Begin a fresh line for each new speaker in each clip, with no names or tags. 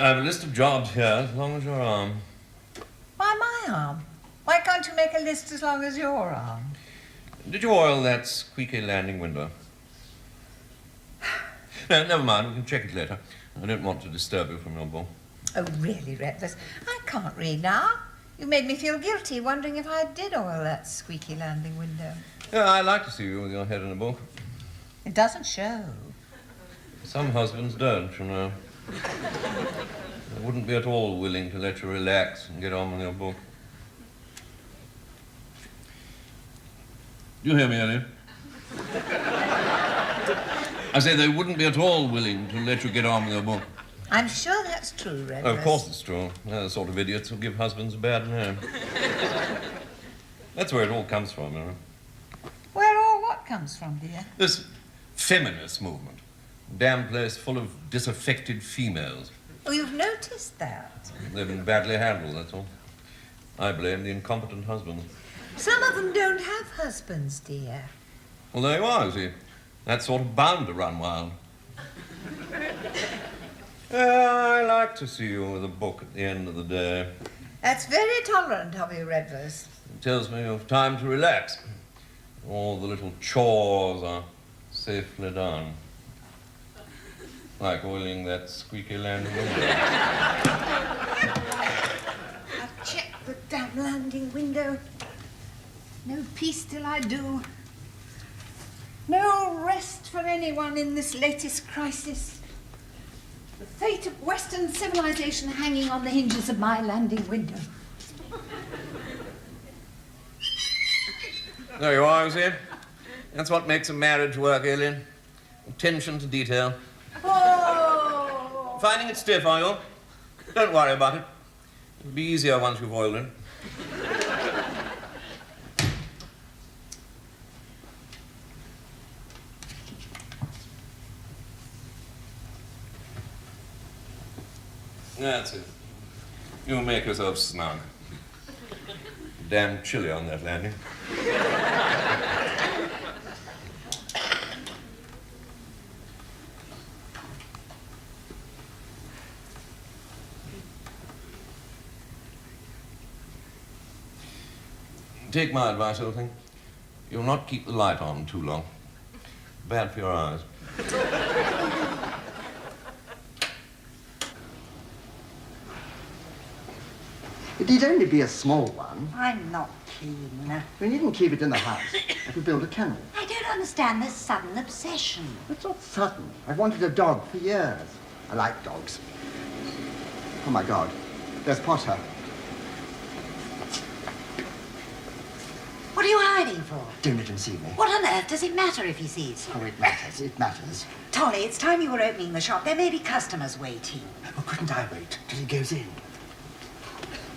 I have a list of jobs here, as long as your arm.
Why my arm? Why can't you make a list as long as your arm?
Did you oil that squeaky landing window? No, never mind, we can check it later. I don't want to disturb you from your book.
Oh, really, Redvers? I can't read now. You made me feel guilty, wondering if I did oil that squeaky landing window.
Yeah, I like to see you with your head in a book.
It doesn't show.
Some husbands don't, you know. They wouldn't be at all willing to let you relax and get on with your book. Do you hear me, Ellie? I say they wouldn't be at all willing to let you get on with your book.
I'm sure that's true, Redvers.
Oh, of course it's true. They're the sort of idiots who give husbands a bad name. That's where it all comes from, you know.
Where or what comes from, dear?
This feminist movement. Damn place full of disaffected females.
Oh, you've noticed that?
They've been badly handled, that's all. I blame the incompetent husbands.
Some of them don't have husbands, dear.
Well, there you are, you see. That's sort of bound to run wild. I like to see you with a book at the end of the day.
That's very tolerant of you, Redvers.
It tells me you've time to relax. All the little chores are safely done. Like oiling that squeaky landing window.
I'll check the damn landing window. No peace till I do. No rest for anyone in this latest crisis. The fate of Western civilization hanging on the hinges of my landing window.
There you are, you see. That's what makes a marriage work, Aileen. Attention to detail.
Oh!
Finding it stiff, are you? Don't worry about it. It'll be easier once you've oiled it. That's it. You make yourself snug. Damn chilly on that landing. Take my advice, old thing. You'll not keep the light on too long. Bad for your eyes.
It need only be a small one.
I'm not keen.
We needn't keep it in the house. I could build a kennel.
I don't understand this sudden obsession.
It's not sudden. I've wanted a dog for years. I like dogs. Oh, my God. There's Potter.
What are you hiding for?
Don't let him see me.
What on earth does it matter if he sees you?
Oh, it matters. It matters.
Tolly, it's time you were opening the shop. There may be customers waiting.
Oh, couldn't I wait till he goes in?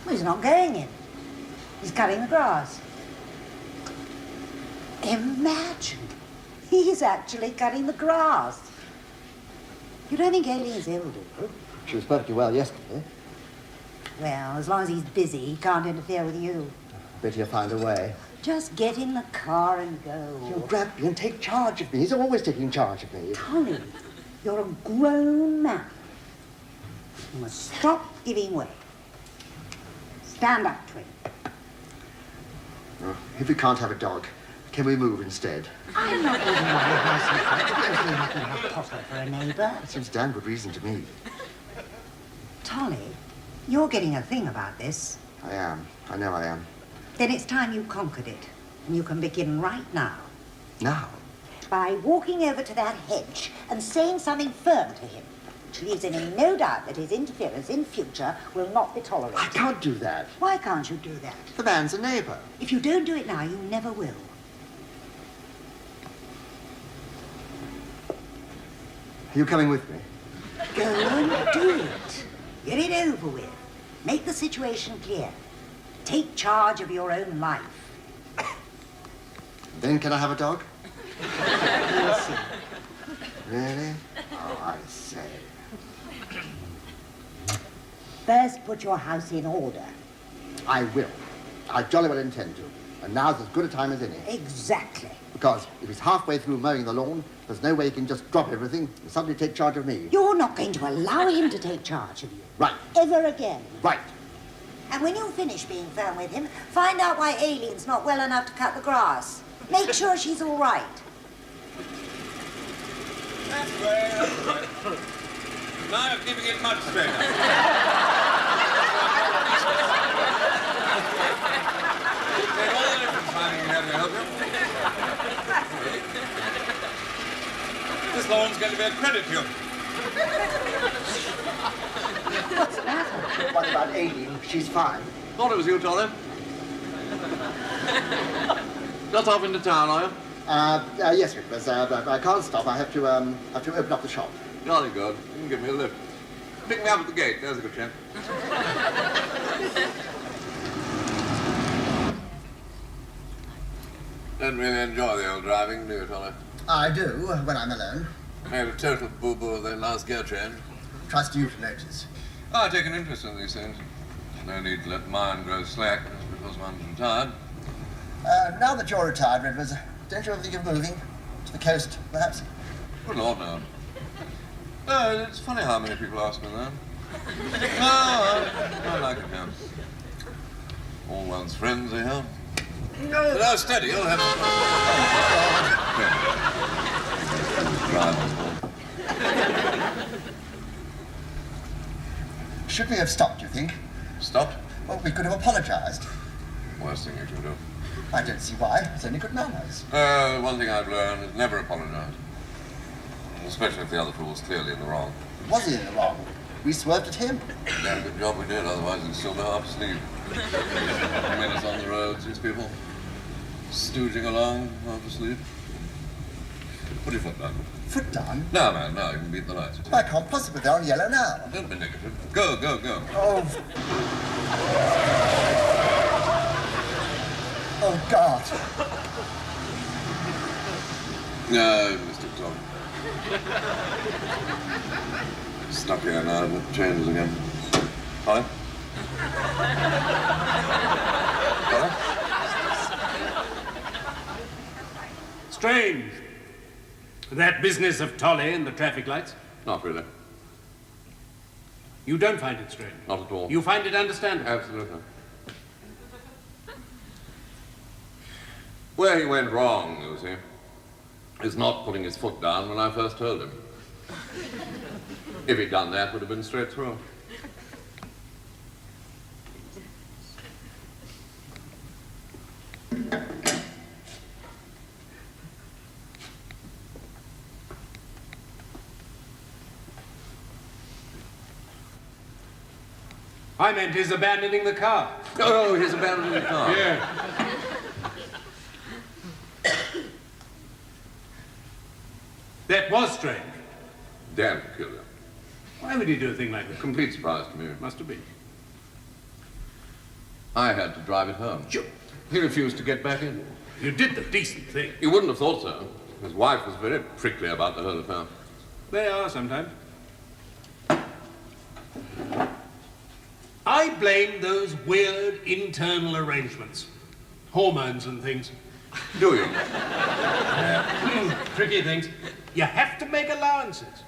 Well, he's not going in. He's cutting the grass. Imagine. He's actually cutting the grass. You don't think Aileen's ill, do you?
She was perfectly well yesterday.
Well, as long as he's busy, he can't interfere with you.
Bet he'll find a way.
Just get in the car and go.
He'll grab me and take charge of me. He's always taking charge of me.
Tolly, you're a grown man. You must stop giving way. Stand up to him.
Oh, if we can't have a dog, can we move instead?
I'm not leaving my house because you're looking at Potter for a neighbour.
That seems damn good reason to me.
Tolly, you're getting a thing about this.
I am. I know I am.
Then it's time you conquered it. And you can begin right now.
Now?
By walking over to that hedge and saying something firm to him, which leaves him in no doubt that his interference in future will not be tolerated.
I can't do that.
Why can't you do that?
The man's a neighbour.
If you don't do it now, you never will.
Are you coming with me?
Go and do it. Get it over with. Make the situation clear. Take charge of your own life.
Then can I have a dog?
We'll see.
Really? Oh, I say.
First, put your house in order.
I will. I jolly well intend to. And now's as good a time as any.
Exactly.
Because if he's halfway through mowing the lawn, there's no way he can just drop everything and suddenly take charge of me.
You're not going to allow him to take charge of you.
Right.
Ever again.
Right.
And when you finish being firm with him, find out why Aileen's not well enough to cut the grass. Make sure she's all right.
That's right. Now you're keeping it much straighter. Made all the difference finding you here to help you. This loan's going to be a credit to you.
What's the matter? What about Aileen? She's fine.
Thought it was you, Tolly. Just off into town, are you?
Yes, Rivers. I can't stop. I have to open up the shop.
Jolly good. You can give me a lift. Pick me up at the gate. There's a good chap. Don't really enjoy the old driving, do you, Tolly?
I do, when I'm alone.
Made a total boo-boo of the last gear change.
Trust you to notice.
I take an interest in these things. No need to let mine grow slack just because one's retired.
Now that you're retired, Rivers, don't you ever think of moving? To the coast, perhaps?
Good Lord, no. No, it's funny how many people ask me that. No, I like it here. All one's friends are here. But now, steady, you'll have to...
Should we have stopped, do you think?
Stopped?
Well, we could have apologized.
Worst thing you can do.
I don't see why. It's only good manners.
One thing I've learned is never apologize. Especially if the other fool's clearly in the wrong.
Was he in the wrong? We swerved at him.
Damn good job we did, otherwise he'd still be half asleep. Minutes on the roads, these people. Stooging along, half asleep. Put your foot down.
Foot down?
No, man, no, you can beat the lights.
I can't possibly. They're on yellow now.
Don't be negative. Go, go, go.
Oh. Oh, God.
No, Mr. Tom. Stuck here now, and it changes again. Hi.
Strange. That business of Tolly and the traffic lights?
Not really.
You don't find it strange?
Not at all.
You find it understandable?
Absolutely. Where he went wrong, you see, is not putting his foot down when I first told him. If he'd done that, would have been straight through.
I meant his abandoning the car.
Oh, his abandoning the car.
Yeah. That was strange.
Damn peculiar.
Why would he do a thing like that?
Complete surprise to me.
Must have been.
I had to drive it home.
Sure.
He refused to get back in.
You did the decent thing.
You wouldn't have thought so. His wife was very prickly about the whole affair.
They are sometimes. I blame those weird internal arrangements. Hormones and things.
Do you?
Tricky things. You have to make allowances.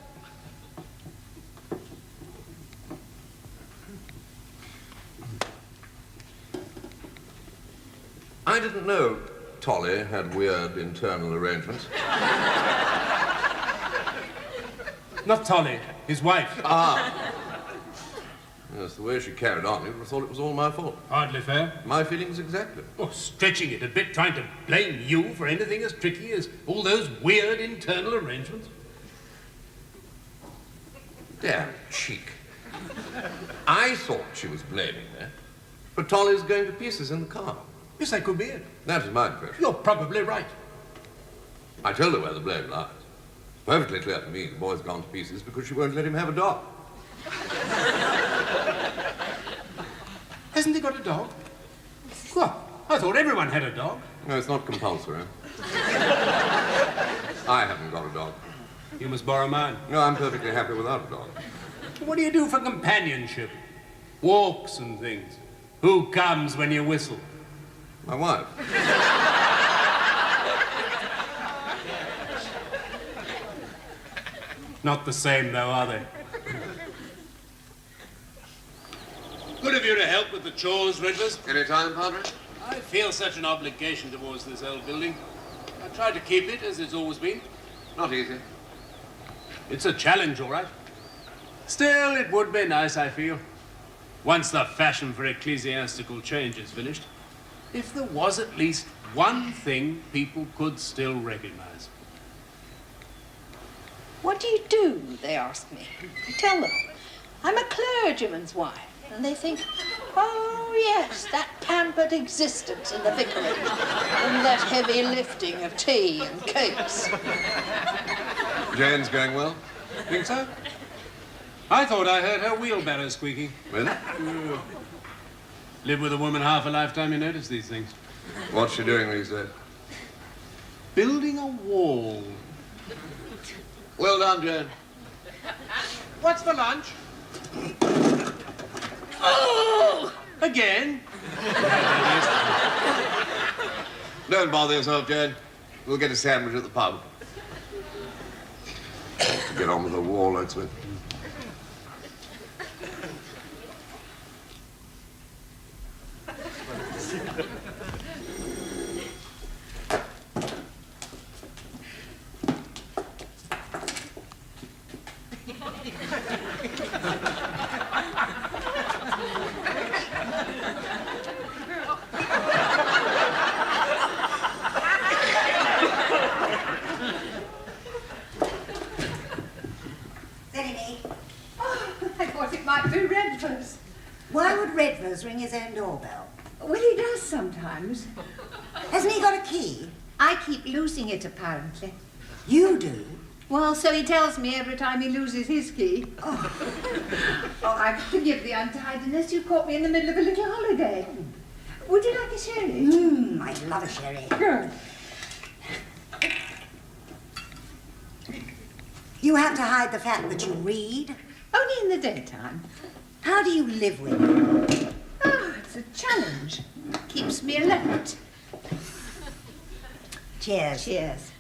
I didn't know Tolly had weird internal arrangements.
Not Tolly, his wife.
Ah. Yes, the way she carried on, you would have thought it was all my fault.
Hardly fair.
My feelings exactly.
Oh, stretching it a bit, trying to blame you for anything as tricky as all those weird internal arrangements.
Damn cheek. I thought she was blaming me for Tolly's going to pieces in the car.
Yes, that could be it.
That is my impression.
You're probably right.
I told her where the blame lies. It's perfectly clear to me the boy's gone to pieces because she won't let him have a dog.
Hasn't he got a dog? Well, I thought everyone had a dog.
No, it's not compulsory. I haven't got a dog.
You must borrow mine.
No, I'm perfectly happy without a dog.
What do you do for companionship? Walks and things. Who comes when you whistle?
My wife.
Not the same, though, are they? Good of you to help with the chores, Redvers.
Any time, Padre?
I feel such an obligation towards this old building. I try to keep it as it's always been.
Not easy.
It's a challenge, all right. Still, it would be nice, I feel, once the fashion for ecclesiastical change is finished, if there was at least one thing people could still recognize.
What do you do? They ask me. I tell them I'm a clergyman's wife. And they think, oh yes, that pampered existence in the vicarage and that heavy lifting of tea and cakes.
Jane's going well?
Think so? I thought I heard her wheelbarrow squeaking.
Really?
Live with a woman half a lifetime, you notice these things.
What's she doing these days?
Building a wall.
Well done, Jane.
What's for lunch? Oh! Again?
Don't bother yourself, Jane. We'll get a sandwich at the pub. Get on with the wall, that's it.
Why would Redvers ring his own doorbell?
Well, he does sometimes.
Hasn't he got a key?
I keep losing it, apparently.
You do?
Well, so he tells me every time he loses his key. Oh, I forgive the untidiness. You caught me in the middle of a little holiday. Would you like a sherry?
I love a sherry.
Good.
You have to hide the fact that you read?
Only in the daytime.
How do you live with it?
Oh, it's a challenge. Keeps me alert.
Cheers.
Cheers.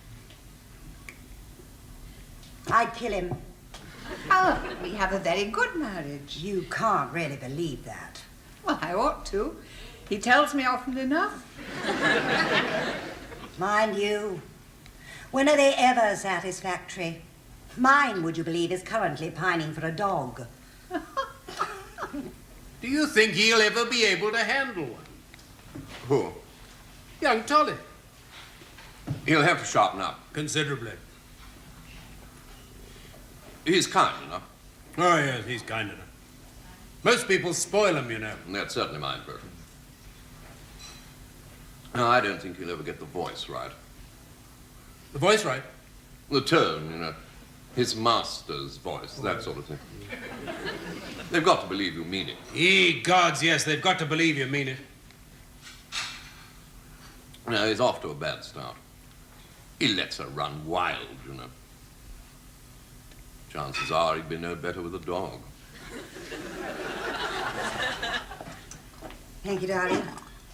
I'd kill him.
Oh, we have a very good marriage.
You can't really believe that.
Well, I ought to. He tells me often enough.
Mind you, when are they ever satisfactory? Mine, would you believe, is currently pining for a dog.
Do you think he'll ever be able to handle one?
Who?
Young Tolly.
He'll have to sharpen up.
Considerably.
He's kind enough.
Oh, yes, he's kind enough. Most people spoil him, you know.
And that's certainly my impression. No, I don't think he'll ever get the voice right.
The voice right?
The tone, you know. His master's voice, that sort of thing. They've got to believe you mean it.
Ye gods, yes, they've got to believe you mean it.
No, he's off to a bad start. He lets her run wild, you know. Chances are he'd be no better with a dog.
Thank you, darling.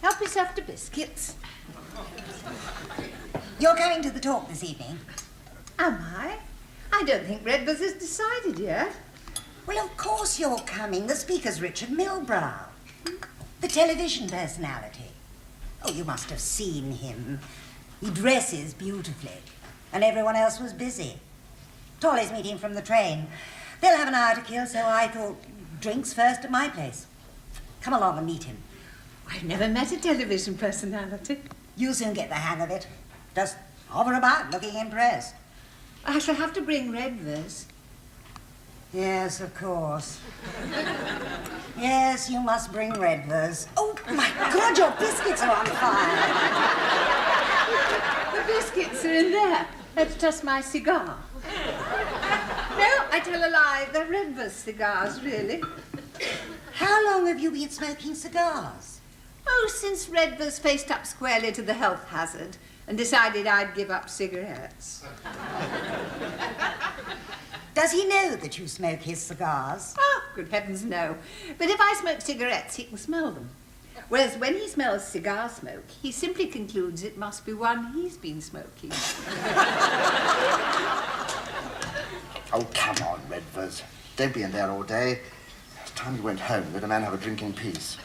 Help yourself to biscuits.
You're coming to the talk this evening?
Am I? I don't think Redvers has decided yet.
Well, of course you're coming. The speaker's Richard Milbrow, the television personality. Oh, you must have seen him. He dresses beautifully, and everyone else was busy. Tolly's meeting from the train. They'll have an hour to kill, so I thought drinks first at my place. Come along and meet him.
I've never met a television personality.
You'll soon get the hang of it. Just hover about, looking impressed.
I shall have to bring Redvers.
Yes, of course. Yes, you must bring Redvers. Oh, my God, your biscuits are on fire.
The biscuits are in there. That's just my cigar. No, I tell a lie. They're Redvers cigars, really.
How long have you been smoking cigars?
Oh, since Redvers faced up squarely to the health hazard and decided I'd give up cigarettes.
Does he know that you smoke his cigars?
Oh, good heavens, no. But if I smoke cigarettes, he can smell them. Whereas when he smells cigar smoke, he simply concludes it must be one he's been smoking.
Oh, come on, Redvers. Don't be in there all day. It's time you went home. Let a man have a drink in peace.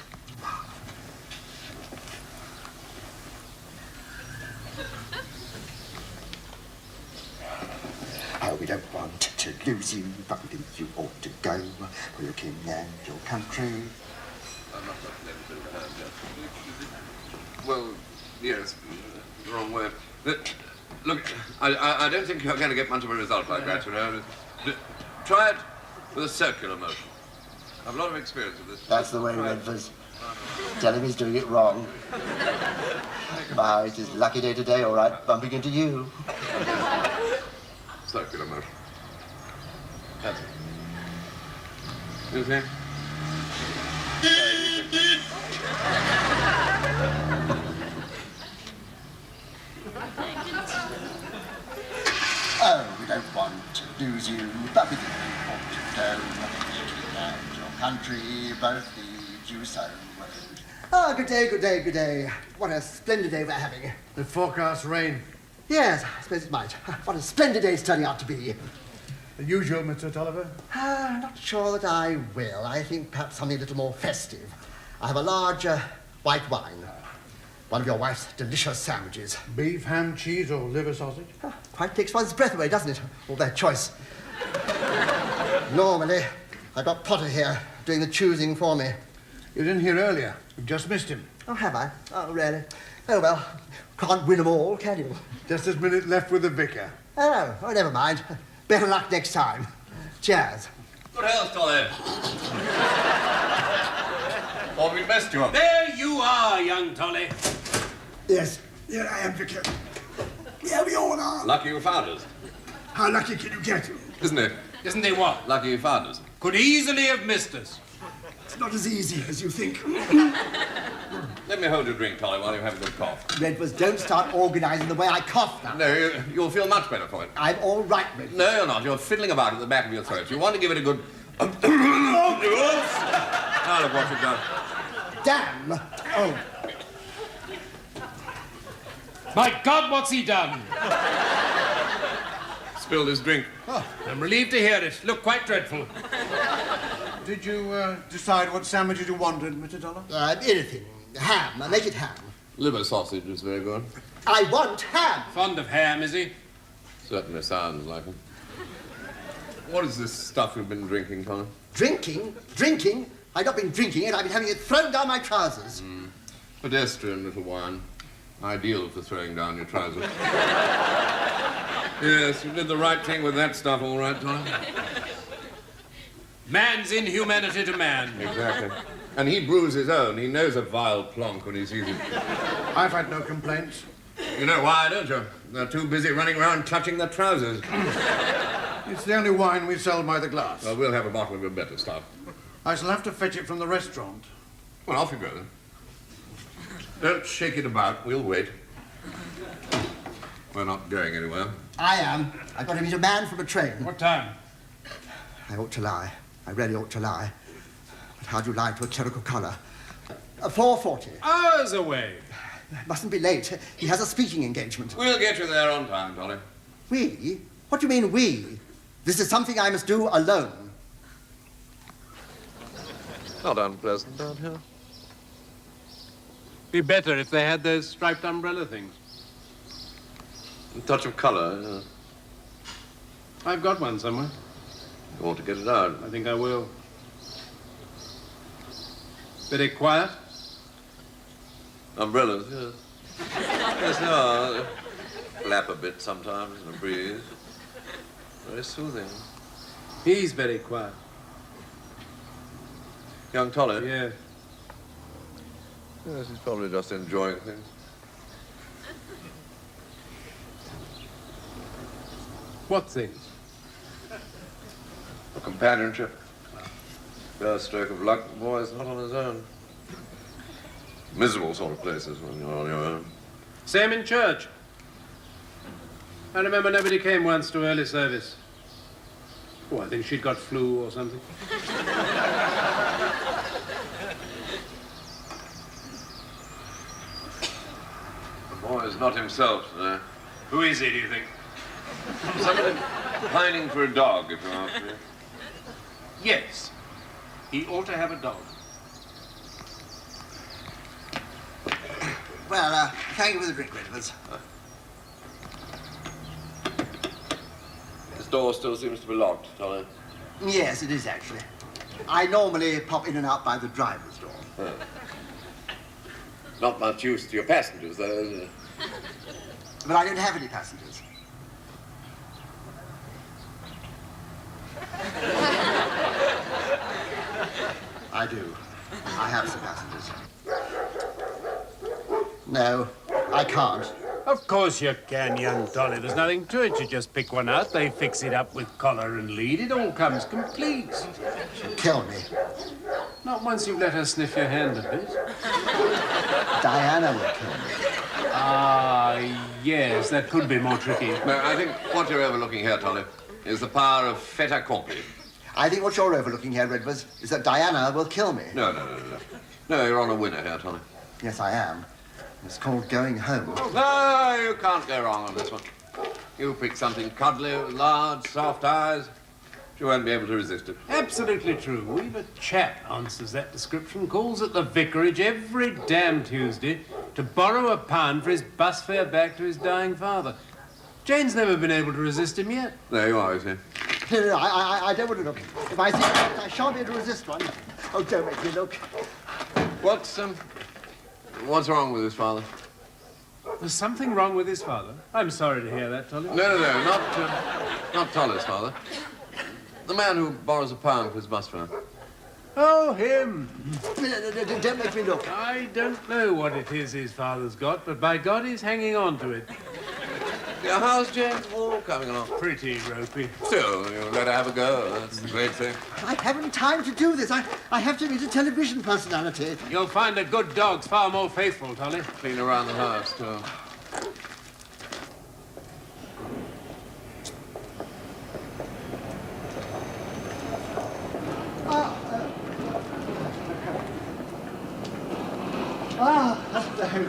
Oh, we don't want to lose you, but we think you ought to go for your king and your country.
Well, yes, the wrong way. Look, I don't think you're going to get much of a result like that, you know. Try it with a circular motion. I have a lot of experience with this.
That's the way, Redvers. Tell him he's doing it wrong. My, it is lucky day today, all right, bumping into you.
Circular motion. That's it. You see?
Oh, we don't want to lose you, but we think you ought to go. And your country both need you so. Oh, good day, good day, good day. What a splendid day we're having.
The forecast rain.
Yes, I suppose it might. What a splendid day it's turning out to be.
The usual, Mr. Tolliver.
Not sure that I will. I think perhaps something a little more festive. I have a large white wine. One of your wife's delicious sandwiches.
Beef, ham, cheese, or liver sausage?
Quite takes one's breath away, doesn't it? All that choice. Normally, I've got Potter here doing the choosing for me.
He was in here earlier. You've just missed him.
Oh, have I? Oh, really? Oh, well, can't win them all, can you?
Just this minute left with the vicar.
Oh, never mind. Better luck next time. Cheers.
Good health, Tolly. Thought we'd missed you up.
There you are, young Tolly.
Yes, here I am, vicar. Yeah, we all are.
Lucky you found us,
How lucky can you get?
isn't it?
Isn't he what?
Lucky you found us.
Could easily have missed us.
It's not as easy as you think.
Let me hold your drink, Tolly, while you have a good cough.
Redvers, don't start organising the way I cough now.
No, you'll feel much better for it.
I'm all right, Redvers.
No, you're not. You're fiddling about at the back of your throat. You want to give it a good... Now look what you've done.
Damn. Oh,
My God, what's he done?
Spilled his drink.
I'm relieved to hear it. Looked quite dreadful.
Did you decide what sandwiches you wanted, Mr. Tolliver?
anything. Ham. Make it ham.
Liver sausage is very good.
I want ham.
Fond of ham, is he?
Certainly sounds like it. What is this stuff you've been drinking, Tolly?
Drinking? Drinking? I've not been drinking it. I've been having it thrown down my trousers.
Pedestrian little wine. Ideal for throwing down your trousers. Yes, you did the right thing with that stuff, all right, Tolly.
Man's inhumanity to man.
Exactly. And he brews his own. He knows a vile plonk when he sees it.
I've had no complaints.
You know why, don't you? They're too busy running around clutching their trousers.
It's the only wine we sell by the glass.
Well, we'll have a bottle of your better stuff.
I shall have to fetch it from the restaurant.
Well, off you go, then. Don't shake it about. We'll wait. We're not going anywhere.
I am. I've got to meet a man from a train.
What time?
I ought to lie. I really ought to lie. But how do you lie to a clerical collar? 4:40.
Hours away.
Mustn't be late. He has a speaking engagement.
We'll get you there on time, Tolly.
We? What do you mean, we? This is something I must do alone.
Not unpleasant down here.
Be better if they had those striped umbrella things.
A touch of colour, yeah.
I've got one somewhere.
You ought to get it out.
I think I will. Very quiet.
Umbrellas, yes. Yes, they are. Flap a bit sometimes in a breeze. Very soothing.
He's very quiet.
Young Tolly?
Yeah.
Yes, he's probably just enjoying things.
What things?
Companionship. First stroke of luck, the boy's not on his own. Miserable sort of places when you're on your own.
Same in church. I remember nobody came once to early service. Oh, I think she'd got flu or something.
The boy's not himself today.
Who is he, do you think?
Somebody pining for a dog, if you ask me.
Yes. He ought to have a dog.
Well, thank you for the drink, Redfords.
This door still seems to be locked, Tolly.
Yes, it is, actually. I normally pop in and out by the driver's door.
Oh. Not much use to your passengers, though, is it?
But I don't have any passengers. I do. I have some passengers. No, I can't.
Of course you can, young Dolly. There's nothing to it. You just pick one out, they fix it up with collar and lead. It all comes complete.
She'll kill me.
Not once you've let her sniff your hand a bit.
Diana will kill me.
Ah, yes, that could be more tricky.
No, I think what you're overlooking here, Tolly, is the power of fait accompli.
I think what you're overlooking here, Redfords, is that Diana will kill me.
No. No, you're on a winner here, Tolly.
Yes, I am. It's called going home.
No, you can't go wrong on this one. You pick something cuddly, with large, soft eyes. She won't be able to resist it.
Absolutely true. We've a chap answers that description, calls at the vicarage every damn Tuesday to borrow £1 for his bus fare back to his dying father. Jane's never been able to resist him yet.
There you are, you see.
No, I don't want to look. If I see it, I shan't be able to resist one. Oh, don't make me look.
What's wrong with his father?
There's something wrong with his father. I'm sorry to hear that, Tolly.
No, not Tolly's father. The man who borrows £1 for his bus fare.
Oh, him.
No, don't make me look.
I don't know what it is his father's got, but by God, he's hanging on to it.
Yeah, how's Jane's wall coming along?
Pretty ropey.
Still, you let her have a go. That's the great thing.
I haven't time to do this. I have to meet a television personality.
You'll find a good dog's far more faithful, Tolly.
Clean around the house, too.
Hello.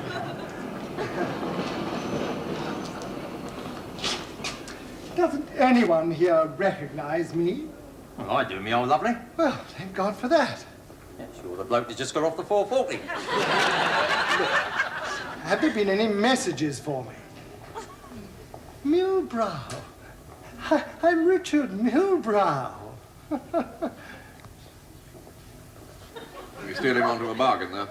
Doesn't anyone here recognize me?
Well, I do, me old lovely.
Well, thank God for that.
Yeah, sure, the bloke that just got off the 440.
Have there been any messages for me? Milbrow. I'm Richard Milbrow.
You're stealing onto a bargain, though.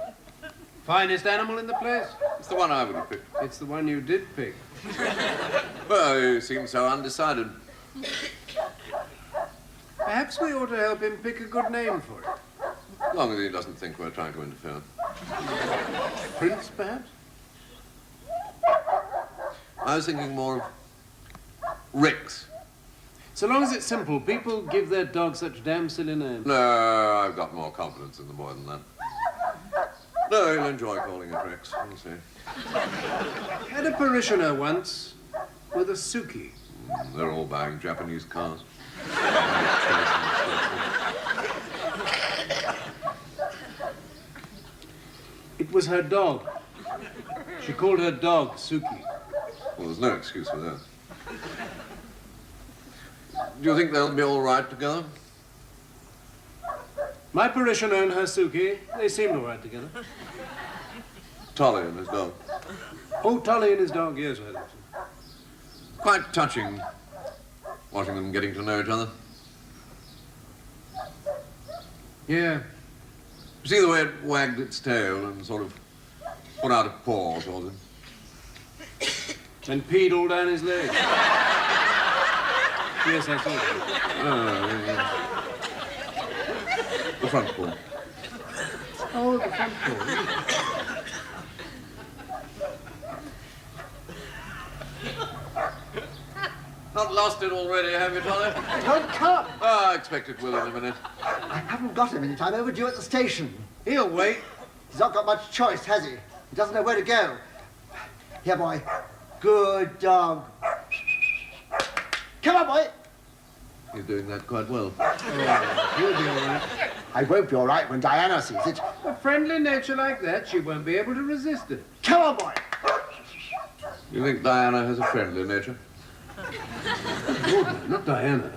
Finest animal in the place?
It's the one I would have picked.
It's the one you did pick.
Well, you seem so undecided.
Perhaps we ought to help him pick a good name for it.
As long as he doesn't think we're trying to interfere.
Prince, perhaps?
I was thinking more of Rex.
So long as it's simple, people give their dogs such damn silly names.
No, I've got more confidence in the boy than that. No, he'll enjoy calling it Rex. We'll see.
Had a parishioner once with a Suki.
They're all buying Japanese cars.
It was her dog. She called her dog Suki.
Well, there's no excuse for that. Do you think they'll be all right together?
My parishioner and her Suki, they seemed all right together.
Tolly and his dog.
Oh, Tolly and his dog, yes, I think so.
Quite touching, watching them getting to know each other.
Yeah.
You see the way it wagged its tail and sort of put out a paw towards him?
And peed all down his leg. Yes, I saw it.
Yeah. The front paw.
Oh, the front paw.
Not lost it already, have you, Tolly?
Don't come.
Oh, I expect it will in a minute.
I haven't got a minute. I'm overdue at the station.
He'll wait.
He's not got much choice, has he? He doesn't know where to go. Here, boy. Good dog. Come on, boy.
He's doing that quite well.
He'll be all right.
I won't be all right when Diana sees it.
A friendly nature like that, she won't be able to resist it.
Come on, boy.
You think Diana has a friendly nature?
Lord, not Diana.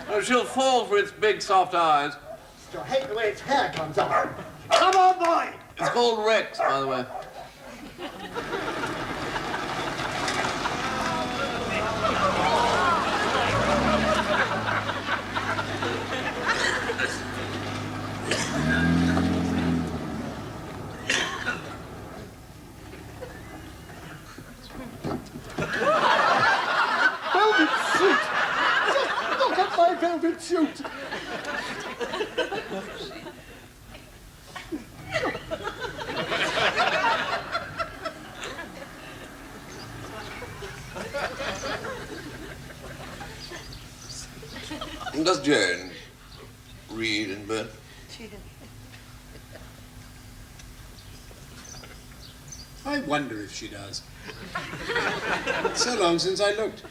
Oh, she'll fall for its big, soft eyes.
I hate the way its hair comes off. Come on, boy!
It's called Rex, by the way.
Velvet suit! Just look at my velvet suit!
Does Jane read in bed?
I wonder if she does. It's so long since I looked.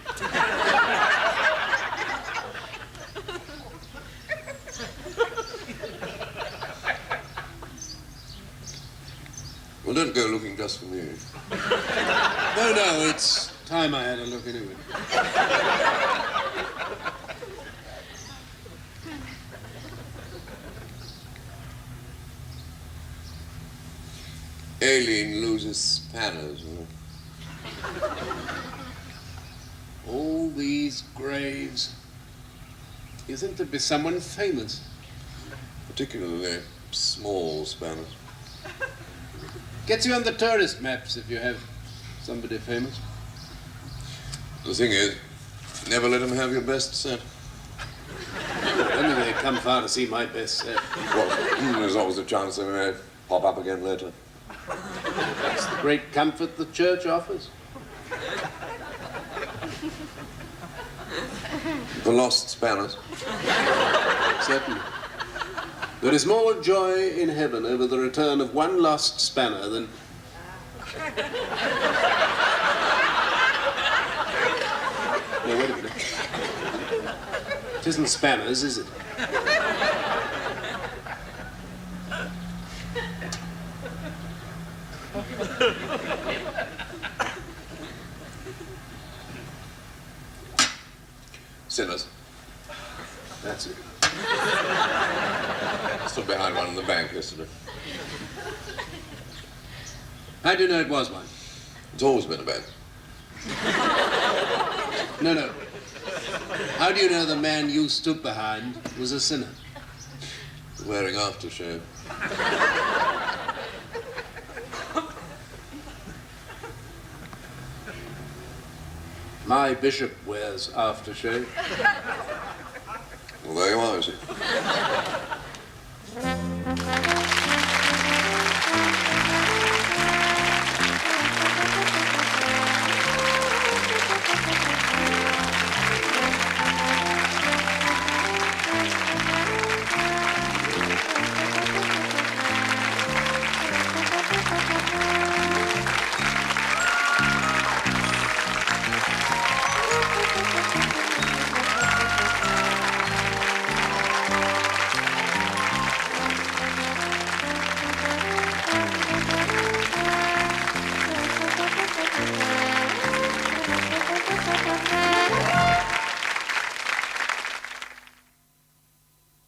Well, don't go looking just for me.
No, it's time I had a look anyway.
Aileen loses spanners.
All these graves. You think there'd be someone famous?
Particularly small spanners.
Gets you on the tourist maps if you have somebody famous.
The thing is, never let them have your best set.
Only they come far to see my best set.
Well, there's always a chance they may pop up again later.
That's the great comfort the church offers.
The lost spanners.
Certainly. There is more joy in heaven over the return of one lost spanner than... No, wait a minute. It isn't spanners, is it?
Sinners.
That's it.
Stood behind one in the bank yesterday.
How do you know it was one?
It's always been a bank.
No. How do you know the man you stood behind was a sinner?
Wearing aftershave.
My bishop wears aftershave.
Well, there you are, is it?